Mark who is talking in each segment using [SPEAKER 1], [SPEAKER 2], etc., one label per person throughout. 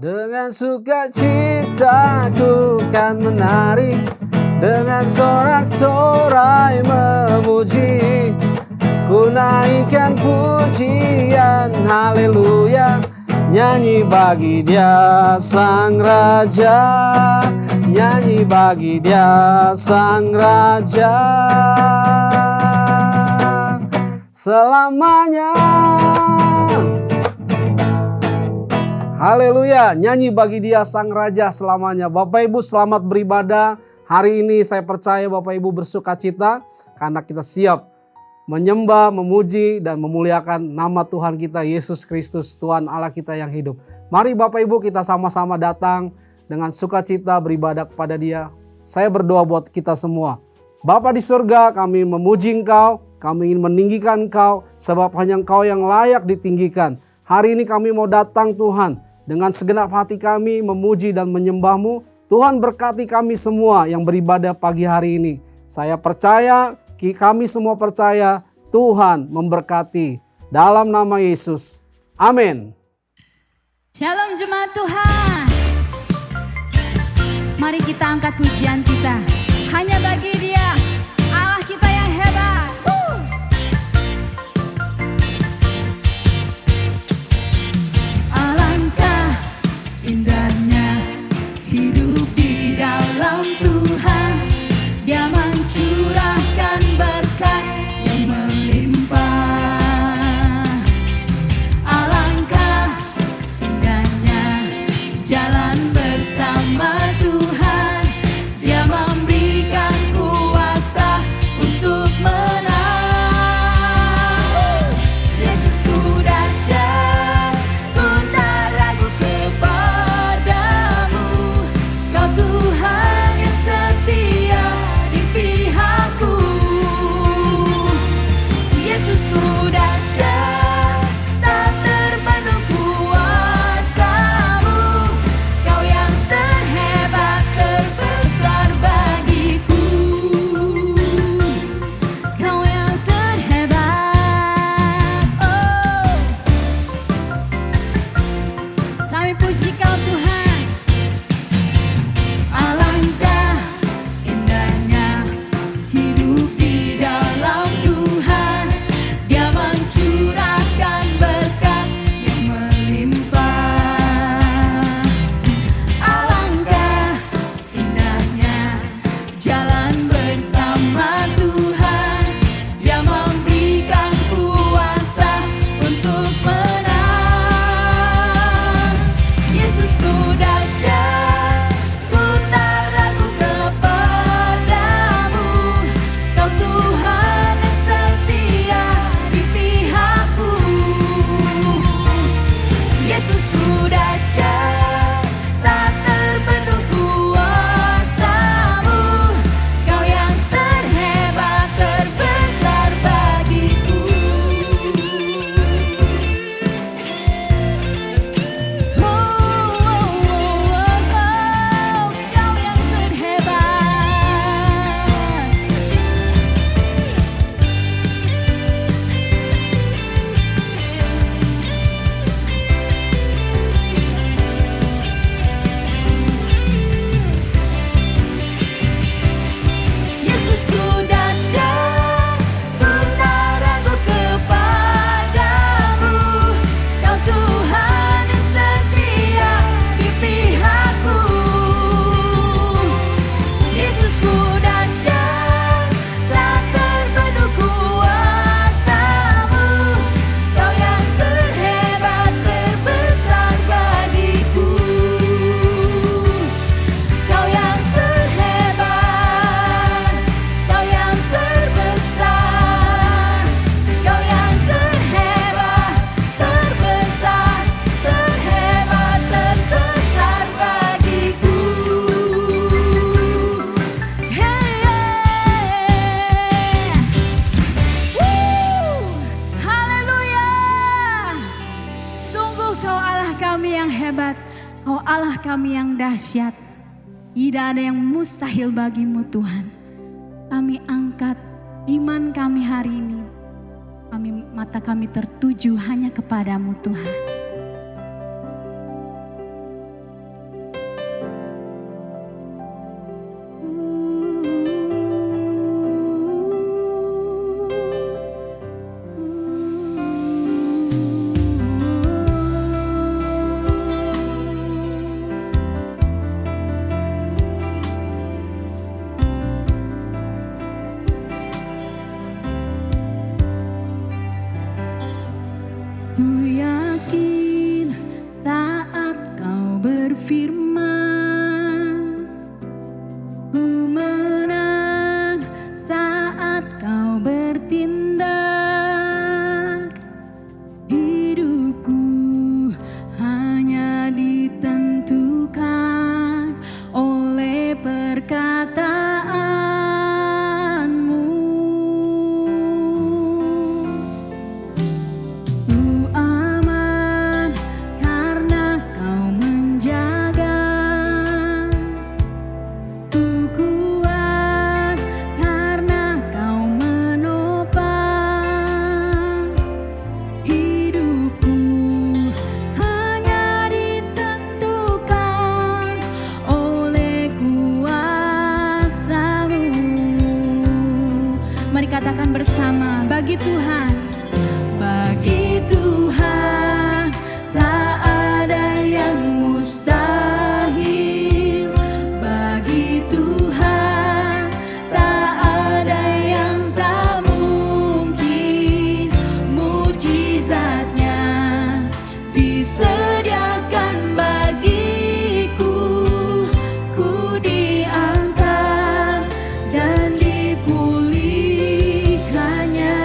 [SPEAKER 1] Dengan sukacita ku kan menari, dengan sorak-sorai memuji, ku naikkan pujian haleluya, nyanyi bagi Dia Sang Raja, nyanyi bagi Dia Sang Raja selamanya. Haleluya, nyanyi bagi Dia Sang Raja selamanya. Bapak Ibu selamat beribadah. Hari ini saya percaya Bapak Ibu bersuka cita karena kita siap menyembah, memuji dan memuliakan nama Tuhan kita Yesus Kristus, Tuhan Allah kita yang hidup. Mari Bapak Ibu kita sama-sama datang dengan sukacita beribadah kepada Dia. Saya berdoa buat kita semua. Bapa di surga, kami memuji Engkau, kami ingin meninggikan Engkau sebab hanya Engkau yang layak ditinggikan. Hari ini kami mau datang Tuhan, dengan segenap hati kami memuji dan menyembah-Mu. Tuhan berkati kami semua yang beribadah pagi hari ini. Saya percaya, kami semua percaya Tuhan memberkati. Dalam nama Yesus. Amin.
[SPEAKER 2] Shalom jemaat Tuhan. Mari kita angkat pujian kita. Hanya bagi Dia, Allah kita yang hebat. Alangkah indahnya hidup di dalam Tuhan. Dia mencurahkan berkat yang melimpah. Alangkah indahnya jalan bersama Tuhan. Dia memberikan kuasa untuk menang. Yesusku dahsyat, ku tak ragu kepadamu. Kau Tuhan yang setia di pihakku. Yesusku dahsyat, tak terbendung kuasa-Mu. Kau yang terhebat, terbesar bagiku. Kau yang terhebat. Oh, kami puji Kau Tuhan. Alangkah indahnya hidup di dalam Tuhan. Dia mencurahkan berkat yang melimpah. Alangkah indahnya jalan bersama Tuhan. Dia memberikan kuasa untuk menang. Yesusku dahsyat, ku tak ragu kepadamu. Kau Tuhan yang setia di pihakku. Yesusku dahsyat, tak terbendung kuasa-Mu. Kau yang terhebat, terbesar bagiku. Oh, oh, oh, oh, oh, Kau yang terhebat. Yesusku dahsyat, ku tak ragu kepadamu. Kau Tuhan yang setia di pihakku. Yesusku dahsyat, tak terbendung kuasa-Mu. Kau yang terhebat, terbesar bagiku. Kau yang terhebat, Kau yang terbesar. Kau yang terhebat, terbesar, terhebat, terbesar bagiku. Hey, haleluya. Sungguh Kau Allah kami yang hebat. Kau Allah kami yang dahsyat. Tidak ada yang mustahil bagi-Mu Tuhan. Kami angkat iman kami hari ini, mata kami tertuju hanya kepadamu Tuhan. Ku yakin saat kau berfirman, ku menang saat kau bertindak. Hidupku hanya ditentukan oleh perkataanmu. Ku aman karena kau menjaga, ku kuat karena kau menopang. Hidupku hanya ditentukan oleh kuasa-Mu. Mari katakan bersama, bagi Tuhan, bagi Tuhan tak ada yang mustahil. Bagi Tuhan tak ada yang tak mungkin. Mujizatnya disediakan bagiku. Ku diangkat dan dipulihkannya.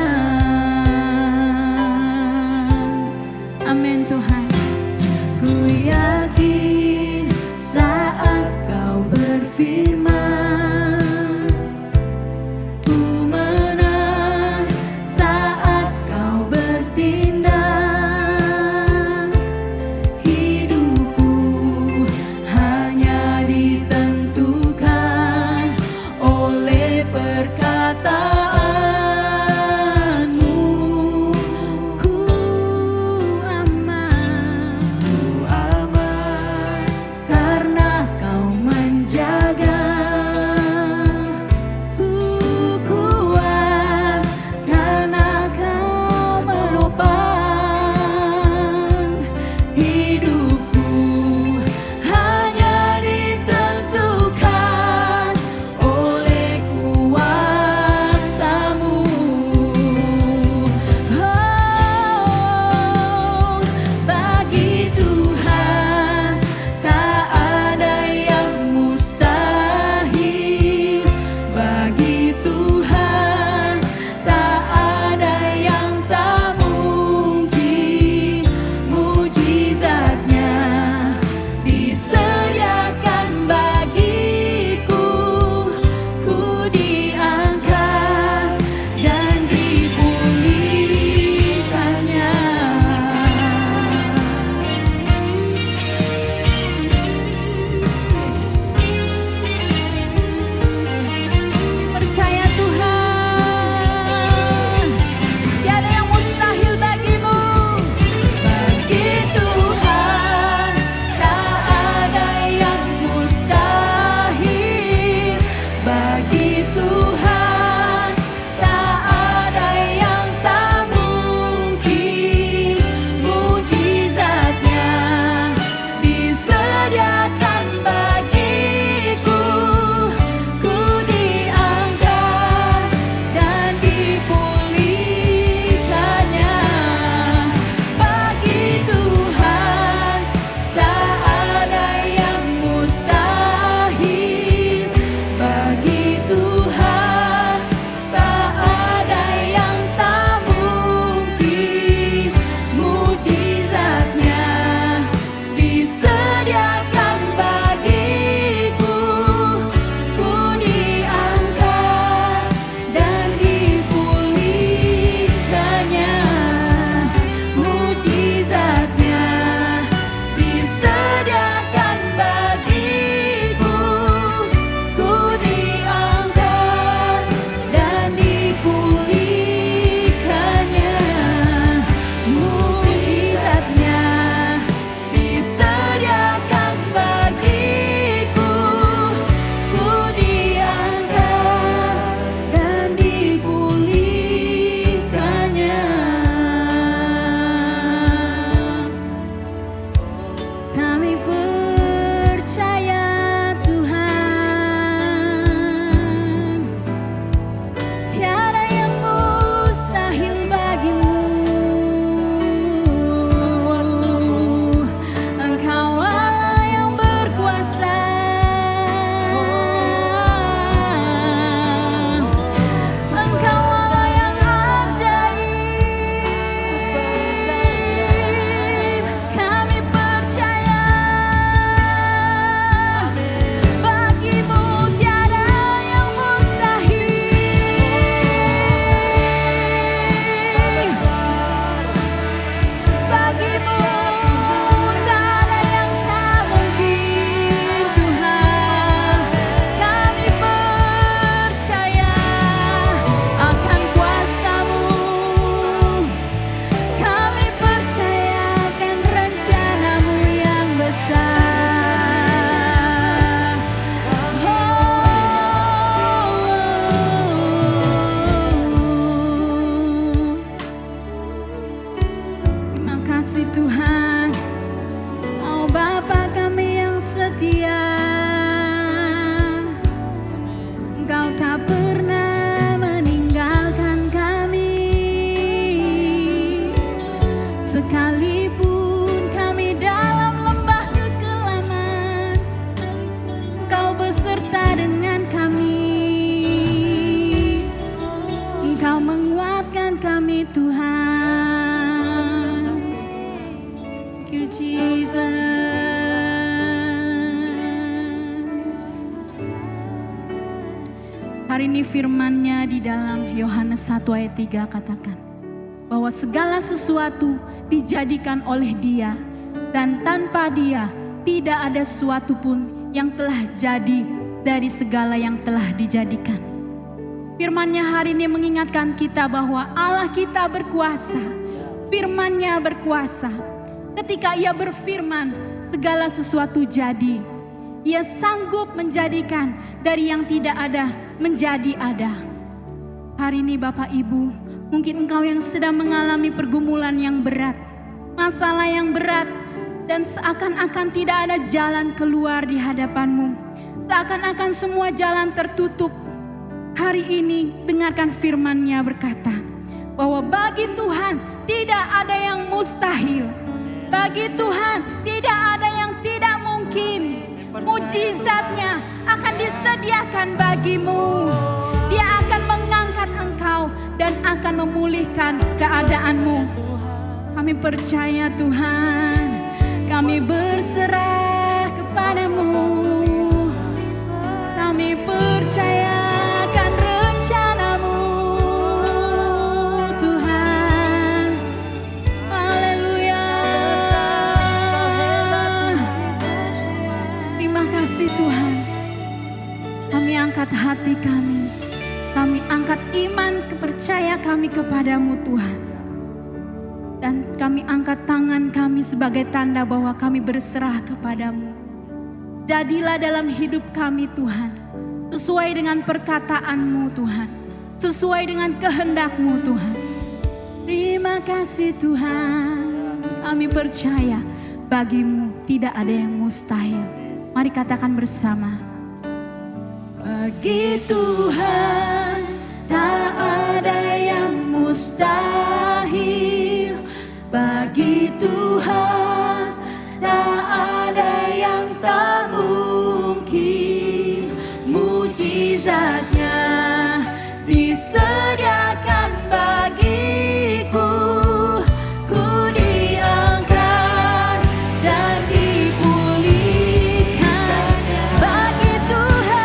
[SPEAKER 2] kami Tuhan. Thank you Jesus. Hari ini firman-Nya di dalam Yohanes 1 ayat 3 katakan bahwa segala sesuatu dijadikan oleh Dia, dan tanpa Dia tidak ada sesuatu pun yang telah jadi dari segala yang telah dijadikan. Firman-Nya hari ini mengingatkan kita bahwa Allah kita berkuasa. Firman-Nya berkuasa. Ketika Ia berfirman, segala sesuatu jadi. Ia sanggup menjadikan dari yang tidak ada menjadi ada. Hari ini Bapak Ibu, mungkin engkau yang sedang mengalami pergumulan yang berat, masalah yang berat, dan seakan-akan tidak ada jalan keluar di hadapanmu. Seakan-akan semua jalan tertutup. Hari ini dengarkan firman-Nya berkata bahwa bagi Tuhan tidak ada yang mustahil. Bagi Tuhan tidak ada yang tidak mungkin. Mujizat-Nya akan disediakan bagimu. Dia akan mengangkat engkau dan akan memulihkan keadaanmu. Kami percaya Tuhan, kami berserah kepadamu. Kami percayakan rencana-Mu Tuhan. Haleluya. Terima kasih Tuhan. Kami angkat hati kami. Kami angkat iman kepercaya kami kepadamu Tuhan. Dan kami angkat tangan kami sebagai tanda bahwa kami berserah kepadamu. Jadilah dalam hidup kami Tuhan, sesuai dengan perkataan-Mu Tuhan, sesuai dengan kehendak-Mu Tuhan. Terima kasih Tuhan, kami percaya bagi-Mu tidak ada yang mustahil. Mari katakan bersama. Bagi Tuhan tak ada yang mustahil. Bagi Tuhan tak ada yang tak mungkin. Mujizat-Nya disediakan bagiku. Ku diangkat dan dipulihkan. Bagi Tuhan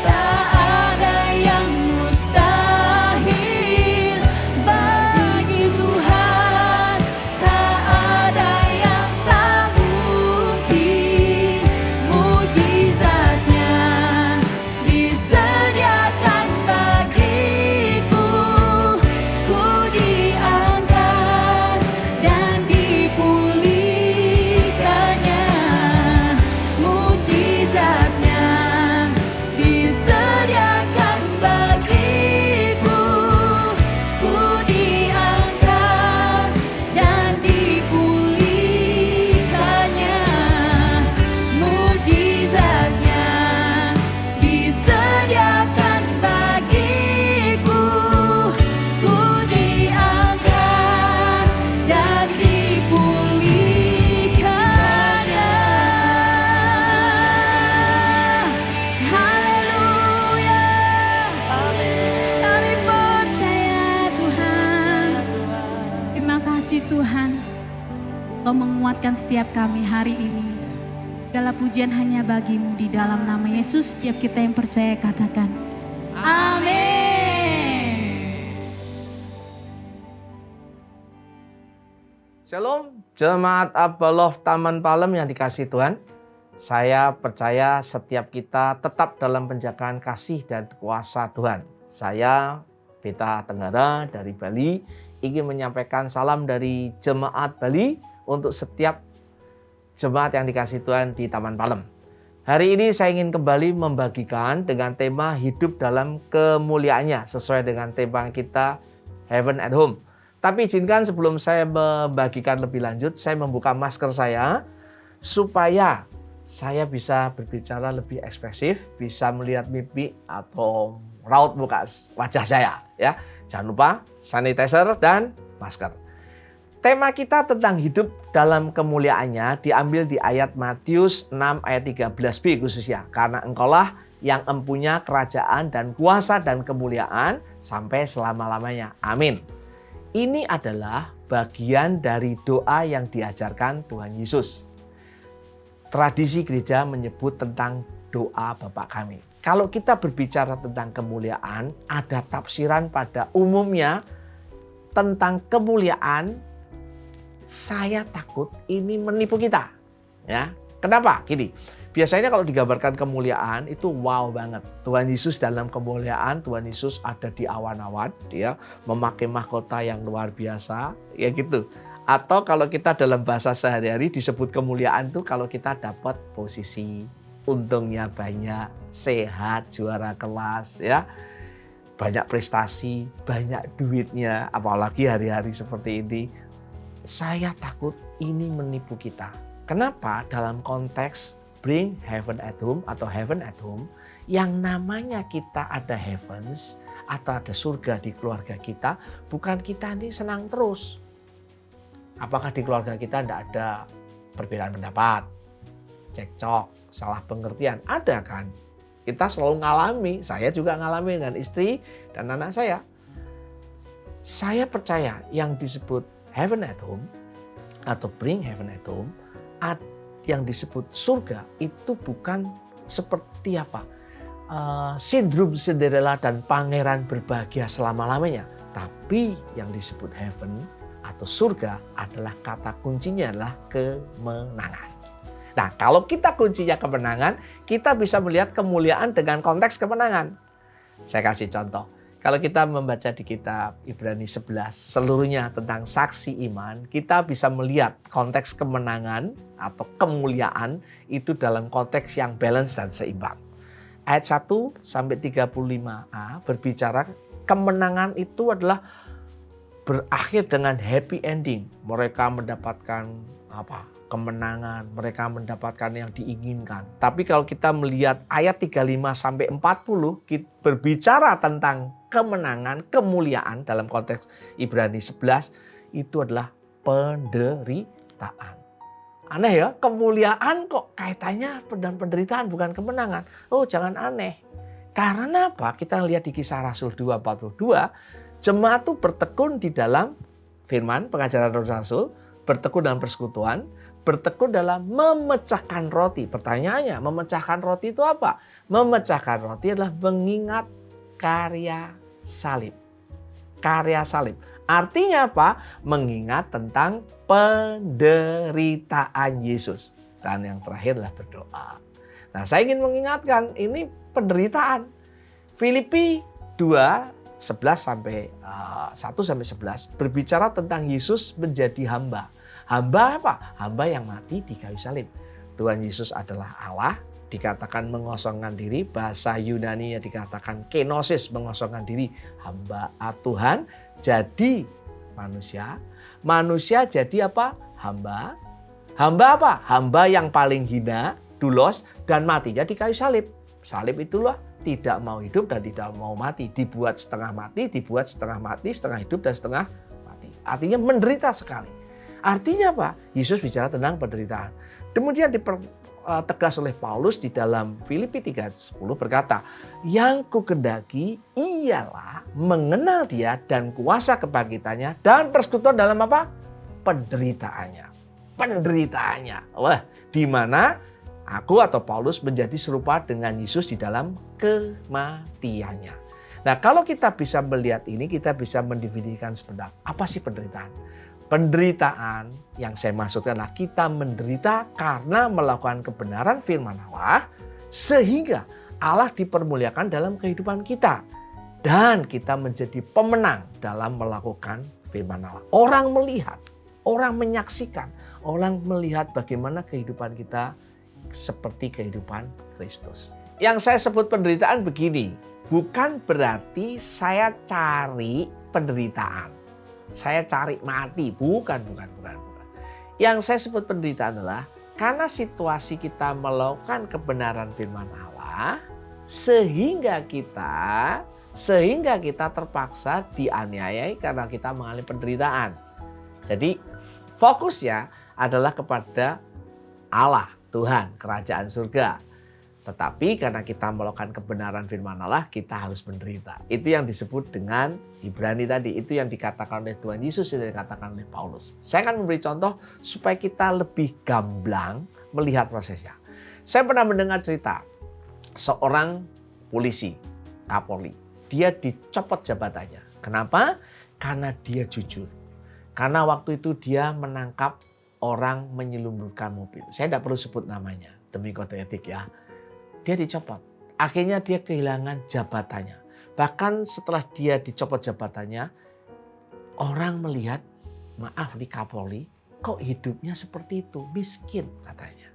[SPEAKER 2] tak ada yang mustahil. Bagi Tuhan tak ada yang tak mungkin. Mujizat-Nya disediakan bagiku. Ku diangkat dan dipulihkannya. Mujizat-Nya disediakan bagiku. Ku diangkat dan dipulihkannya. Mujizat-Nya disediakan bagiku. Ku diangkat dan dipulihkannya. Haleluya. Kami percaya Tuhan. Terima kasih Tuhan, Kau menguatkan setiap kami hari ini. Segala pujian hanya bagi-Mu, di dalam nama Yesus. Setiap kita yang percaya katakan amin.
[SPEAKER 3] Shalom, jemaat Abaloh Taman Palem yang dikasihi Tuhan. Saya percaya setiap kita tetap dalam penjagaan kasih dan kuasa Tuhan. Saya, Beta Tenggara dari Bali, ingin menyampaikan salam dari jemaat Bali untuk setiap jemaat yang dikasihi Tuhan di Taman Palem. Hari ini saya ingin kembali membagikan dengan tema hidup dalam kemuliaannya, sesuai dengan tema kita Heaven at Home. Tapi izinkan sebelum saya membagikan lebih lanjut, saya membuka masker saya supaya saya bisa berbicara lebih ekspresif, bisa melihat mimpi atau raut muka wajah saya. Ya, jangan lupa sanitizer dan masker. Tema kita tentang hidup dalam kemuliaannya diambil di ayat Matius 6 ayat 13b khususnya. Karena engkaulah yang empunya kerajaan dan kuasa dan kemuliaan sampai selama-lamanya. Amin. Ini adalah bagian dari doa yang diajarkan Tuhan Yesus. Tradisi gereja menyebut tentang doa Bapa kami. Kalau kita berbicara tentang kemuliaan, ada tafsiran pada umumnya tentang kemuliaan. Saya takut ini menipu kita. Ya, kenapa? Gini, biasanya kalau digambarkan kemuliaan itu wow banget. Tuhan Yesus dalam kemuliaan, Tuhan Yesus ada di awan-awan, dia memakai mahkota yang luar biasa, ya gitu. Atau kalau kita dalam bahasa sehari-hari disebut kemuliaan tuh kalau kita dapat posisi, untungnya banyak, sehat, juara kelas, ya. Banyak prestasi, banyak duitnya, apalagi hari-hari seperti ini. Saya takut ini menipu kita. Kenapa? Dalam konteks bring heaven at home atau heaven at home, yang namanya kita ada heavens atau ada surga di keluarga kita, bukan kita ini senang terus. Apakah di keluarga kita tidak ada perbedaan pendapat, cekcok, salah pengertian? Ada kan? Kita selalu ngalami, saya juga ngalami dengan istri dan anak saya. Saya percaya yang disebut heaven at home atau bring heaven at home, yang disebut surga itu bukan seperti apa sindrom Cinderella dan pangeran berbahagia selama-lamanya. Tapi yang disebut heaven atau surga adalah kata kuncinya adalah kemenangan. Nah, kalau kita kuncinya kemenangan, kita bisa melihat kemuliaan dengan konteks kemenangan. Saya kasih contoh. Kalau kita membaca di kitab Ibrani 11 seluruhnya tentang saksi iman, kita bisa melihat konteks kemenangan atau kemuliaan itu dalam konteks yang balance dan seimbang. Ayat 1 sampai 35a berbicara kemenangan itu adalah berakhir dengan happy ending. Mereka mendapatkan kemenangan, mereka mendapatkan yang diinginkan. Tapi kalau kita melihat ayat 35 sampai 40 berbicara tentang kemenangan, kemuliaan dalam konteks Ibrani 11 itu adalah penderitaan. Aneh ya, kemuliaan kok kaitannya dengan penderitaan bukan kemenangan. Oh, jangan aneh. Karena apa? Kita lihat di Kisah Rasul 2:42, jemaat itu bertekun di dalam firman, pengajaran Rasul, bertekun dalam persekutuan, bertekun dalam memecahkan roti. Pertanyaannya, memecahkan roti itu apa? Memecahkan roti adalah mengingat karya salib. Karya salib. Artinya apa? Mengingat tentang penderitaan Yesus. Dan yang terakhir adalah berdoa. Nah, saya ingin mengingatkan ini penderitaan. Filipi 2:11 sampai 1 sampai 11 berbicara tentang Yesus menjadi hamba. Hamba apa? Hamba yang mati di kayu salib. Tuhan Yesus adalah Allah, dikatakan mengosongkan diri, bahasa Yunani-nya dikatakan kenosis, mengosongkan diri. Hamba Tuhan jadi manusia. Manusia jadi apa? Hamba. Hamba apa? Hamba yang paling hina, dulos, dan matinya di kayu salib. Salib itulah tidak mau hidup dan tidak mau mati. Dibuat setengah mati, dibuat setengah mati, setengah hidup dan setengah mati. Artinya menderita sekali. Artinya apa? Yesus bicara tentang penderitaan. Kemudian dipertegas oleh Paulus di dalam Filipi 3:10 berkata, yang kukendaki ialah mengenal dia dan kuasa kebangkitannya dan persekutuan dalam apa? Penderitaannya. Penderitaannya. Wah, di mana aku atau Paulus menjadi serupa dengan Yesus di dalam kematiannya. Nah, kalau kita bisa melihat ini, kita bisa mendefinisikan sebentar. Apa sih penderitaan? Penderitaan yang saya maksudkan adalah kita menderita karena melakukan kebenaran firman Allah sehingga Allah dipermuliakan dalam kehidupan kita. Dan kita menjadi pemenang dalam melakukan firman Allah. Orang melihat, orang menyaksikan, orang melihat bagaimana kehidupan kita seperti kehidupan Kristus. Yang saya sebut penderitaan begini, bukan berarti saya cari penderitaan. Saya cari mati, bukan. Yang saya sebut penderitaan adalah karena situasi kita melakukan kebenaran firman Allah sehingga kita terpaksa dianiayai karena kita mengalami penderitaan. Jadi fokusnya adalah kepada Allah, Tuhan, kerajaan surga. Tetapi karena kita melakukan kebenaran firman Allah, kita harus menderita. Itu yang disebut dengan Ibrani tadi. Itu yang dikatakan oleh Tuhan Yesus, yang dikatakan oleh Paulus. Saya akan memberi contoh supaya kita lebih gamblang melihat prosesnya. Saya pernah mendengar cerita seorang polisi, Kapolri. Dia dicopot jabatannya. Kenapa? Karena dia jujur. Karena waktu itu dia menangkap orang menyelundupkan mobil. Saya tidak perlu sebut namanya demi kode etik ya. Dia dicopot. Akhirnya dia kehilangan jabatannya. Bahkan setelah dia dicopot jabatannya, orang melihat, maaf nih Kapolri, kok hidupnya seperti itu, miskin katanya.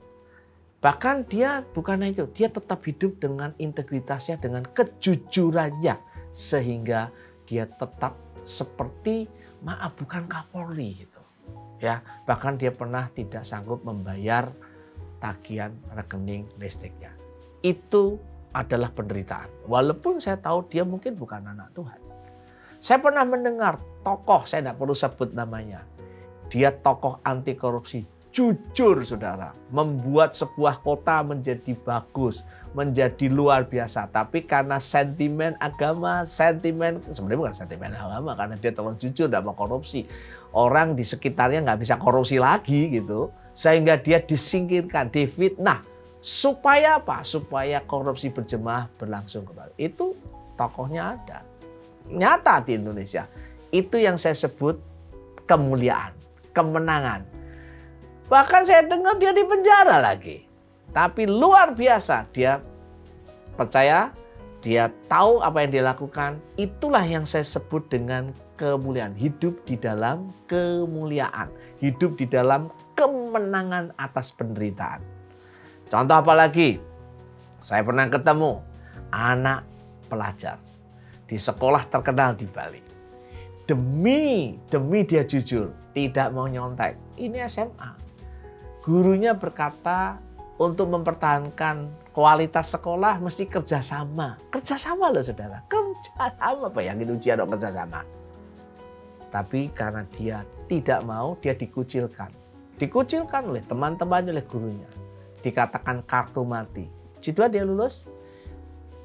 [SPEAKER 3] Bahkan dia bukan itu, dia tetap hidup dengan integritasnya, dengan kejujurannya. Sehingga dia tetap seperti, maaf bukan Kapolri gitu. Ya, bahkan dia pernah tidak sanggup membayar tagihan rekening listriknya. Itu adalah penderitaan. Walaupun saya tahu dia mungkin bukan anak Tuhan. Saya pernah mendengar tokoh, saya tidak perlu sebut namanya. Dia tokoh anti korupsi, jujur saudara. Membuat sebuah kota menjadi bagus, menjadi luar biasa. Tapi karena sentimen agama, sebenarnya bukan sentimen agama. Karena dia terlalu jujur, tidak mau korupsi. Orang di sekitarnya nggak bisa korupsi lagi gitu. Sehingga dia disingkirkan, difitnah. Supaya apa? Supaya korupsi berjemaah berlangsung kembali. Itu tokohnya ada. Nyata di Indonesia. Itu yang saya sebut kemuliaan, kemenangan. Bahkan saya dengar dia di penjara lagi. Tapi luar biasa. Dia percaya, dia tahu apa yang dia lakukan. Itulah yang saya sebut dengan kemuliaan. Hidup di dalam kemuliaan. Hidup di dalam kemenangan atas penderitaan. Contoh apa lagi? Saya pernah ketemu anak pelajar di sekolah terkenal di Bali. Demi dia jujur, tidak mau nyontek. Ini SMA. Gurunya berkata untuk mempertahankan kualitas sekolah mesti kerjasama. Kerjasama loh saudara, kerjasama. Bayangin ujian dong kerjasama. Tapi karena dia tidak mau, dia dikucilkan. Dikucilkan oleh teman-temannya, oleh gurunya. Dikatakan kartu mati. Jadi dia lulus.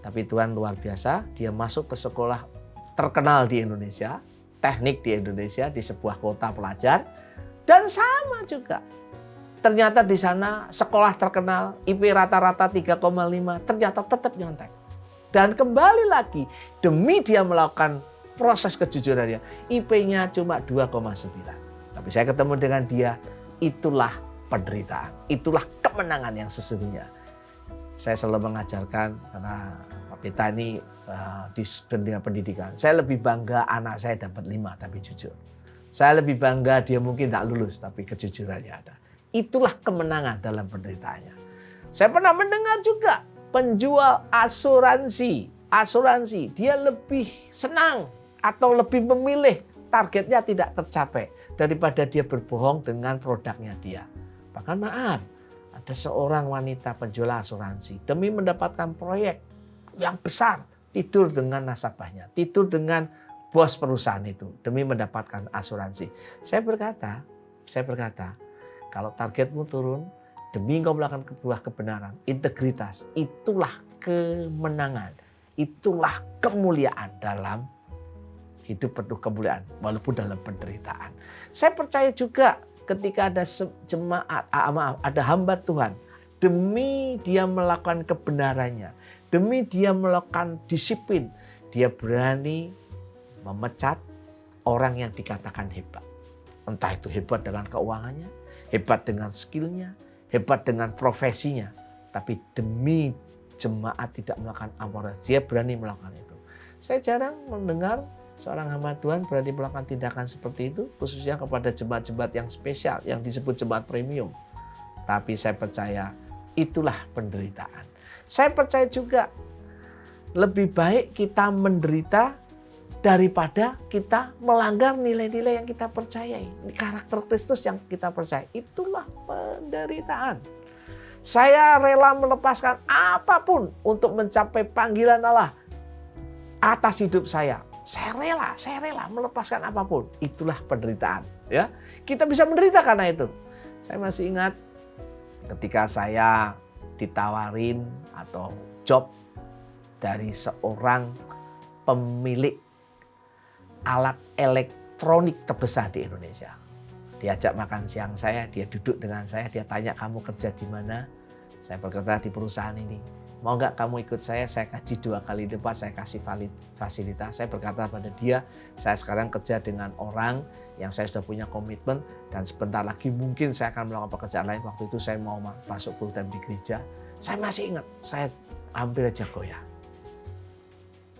[SPEAKER 3] Tapi Tuhan luar biasa, dia masuk ke sekolah terkenal di Indonesia, teknik di Indonesia, di sebuah kota pelajar. Dan sama juga. Ternyata di sana sekolah terkenal, IP rata-rata 3,5, ternyata tetap nyontek. Dan kembali lagi, demi dia melakukan proses kejujurannya, IP-nya cuma 2,9. Tapi saya ketemu dengan dia, itulah penderitaan, itulah kemenangan yang sesungguhnya. Saya selalu mengajarkan, karena Pak Pita ini di dunia pendidikan, saya lebih bangga anak saya dapat 5 tapi jujur. Saya lebih bangga dia mungkin tak lulus tapi kejujurannya ada. Itulah kemenangan dalam penderitaannya. Saya pernah mendengar juga penjual asuransi. Dia lebih senang atau lebih memilih targetnya tidak tercapai daripada dia berbohong dengan produknya dia. Bahkan maaf, ada seorang wanita penjual asuransi demi mendapatkan proyek yang besar, tidur dengan nasabahnya, tidur dengan bos perusahaan itu demi mendapatkan asuransi. Saya berkata, kalau targetmu turun demi engkau melakukan sebuah kebenaran, integritas, itulah kemenangan, itulah kemuliaan dalam hidup penuh kemuliaan walaupun dalam penderitaan. Saya percaya juga ketika ada jemaat, ada hamba Tuhan, demi dia melakukan kebenarannya, demi dia melakukan disiplin, dia berani memecat orang yang dikatakan hebat. Entah itu hebat dengan keuangannya, hebat dengan skillnya, hebat dengan profesinya. Tapi demi jemaat tidak melakukan amoral, dia berani melakukan itu. Saya jarang mendengar seorang hamba Tuhan berani melakukan tindakan seperti itu, khususnya kepada jemaat-jemaat yang spesial, yang disebut jemaat premium. Tapi saya percaya itulah penderitaan. Saya percaya juga lebih baik kita menderita daripada kita melanggar nilai-nilai yang kita percayai. Karakter Kristus yang kita percaya. Itulah penderitaan. Saya rela melepaskan apapun untuk mencapai panggilan Allah atas hidup saya. Saya rela melepaskan apapun. Itulah penderitaan. Ya, kita bisa menderita karena itu. Saya masih ingat ketika saya ditawarin atau job dari seorang pemilik alat elektronik terbesar di Indonesia. Diajak makan siang saya, dia duduk dengan saya, dia tanya, kamu kerja di mana? Saya berkata, di perusahaan ini. Mau nggak kamu ikut saya gaji 2 kali lipat, saya kasih fasilitas. Saya berkata pada dia, saya sekarang kerja dengan orang yang saya sudah punya komitmen, dan sebentar lagi mungkin saya akan melakukan pekerjaan lain. Waktu itu saya mau masuk full time di gereja. Saya masih ingat, saya hampir aja goyah.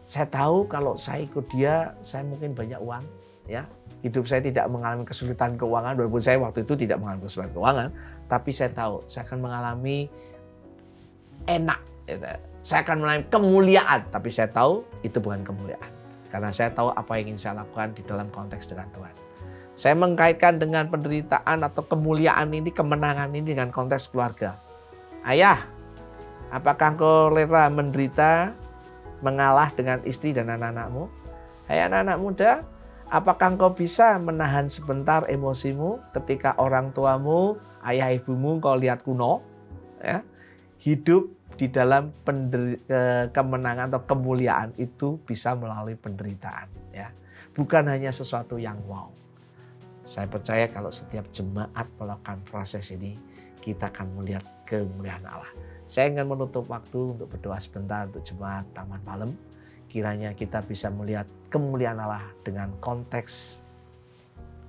[SPEAKER 3] Saya tahu kalau saya ikut dia, saya mungkin banyak uang, ya. Hidup saya tidak mengalami kesulitan keuangan, walaupun saya waktu itu tidak mengalami kesulitan keuangan, tapi saya tahu saya akan mengalami enak. Saya akan mengalami kemuliaan, tapi saya tahu itu bukan kemuliaan. Karena saya tahu apa yang ingin saya lakukan di dalam konteks dengan Tuhan. Saya mengkaitkan dengan penderitaan atau kemuliaan ini, kemenangan ini dengan konteks keluarga. Ayah, apakah engkau rela menderita, mengalah dengan istri dan anak-anakmu? Hai anak-anak muda, apakah engkau bisa menahan sebentar emosimu ketika orang tuamu, ayah ibumu kau lihat kuno? Ya, hidup di dalam kemenangan atau kemuliaan itu bisa melalui penderitaan. Ya, bukan hanya sesuatu yang wow. Saya percaya kalau setiap jemaat melakukan proses ini, kita akan melihat kemuliaan Allah. Saya ingin menutup waktu untuk berdoa sebentar untuk jemaat Taman Palem. Kiranya kita bisa melihat kemuliaan Allah dengan konteks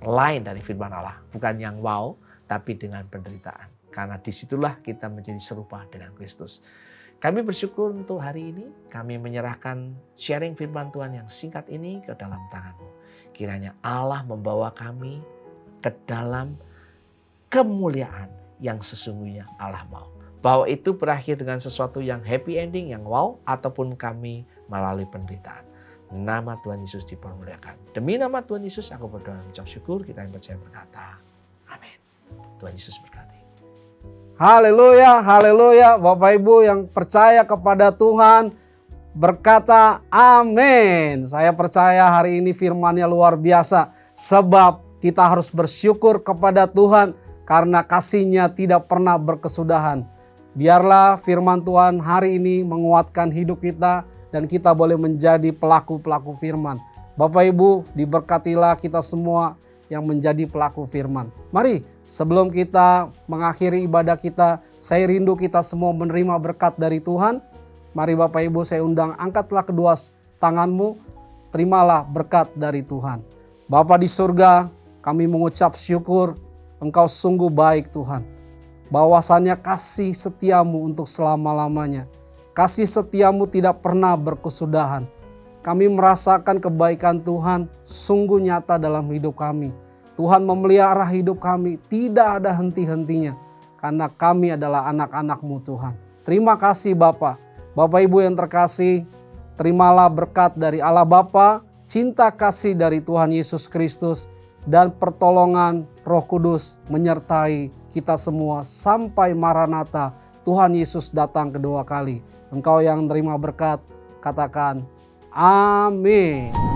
[SPEAKER 3] lain dari firman Allah. Bukan yang wow, tapi dengan penderitaan. Karena disitulah kita menjadi serupa dengan Kristus. Kami bersyukur untuk hari ini. Kami menyerahkan sharing firman Tuhan yang singkat ini ke dalam tangan-Mu. Kiranya Allah membawa kami ke dalam kemuliaan yang sesungguhnya Allah mau. Bahwa itu berakhir dengan sesuatu yang happy ending, yang wow, ataupun kami melalui penderitaan. Nama Tuhan Yesus dipermuliakan. Demi nama Tuhan Yesus aku berdoa dan mengucap syukur. Kita yang percaya berkata, amin. Tuhan Yesus berkati.
[SPEAKER 1] Haleluya, haleluya. Bapak Ibu yang percaya kepada Tuhan berkata amin. Saya percaya hari ini firman-Nya luar biasa. Sebab kita harus bersyukur kepada Tuhan karena kasih-Nya tidak pernah berkesudahan. Biarlah firman Tuhan hari ini menguatkan hidup kita dan kita boleh menjadi pelaku-pelaku firman. Bapak Ibu, diberkatilah kita semua yang menjadi pelaku firman. Mari sebelum kita mengakhiri ibadah kita, saya rindu kita semua menerima berkat dari Tuhan. Mari Bapak Ibu, saya undang, angkatlah kedua tanganmu, terimalah berkat dari Tuhan. Bapa di surga, kami mengucap syukur, Engkau sungguh baik Tuhan. Bahwasannya kasih setiamu untuk selama-lamanya. Kasih setiamu tidak pernah berkesudahan. Kami merasakan kebaikan Tuhan sungguh nyata dalam hidup kami. Tuhan memelihara hidup kami, tidak ada henti-hentinya. Karena kami adalah anak-anak-Mu Tuhan. Terima kasih Bapa. Bapak Ibu yang terkasih, terimalah berkat dari Allah Bapa, cinta kasih dari Tuhan Yesus Kristus, dan pertolongan Roh Kudus menyertai kita semua sampai Maranatha, Tuhan Yesus datang kedua kali. Engkau yang terima berkat, katakan amin.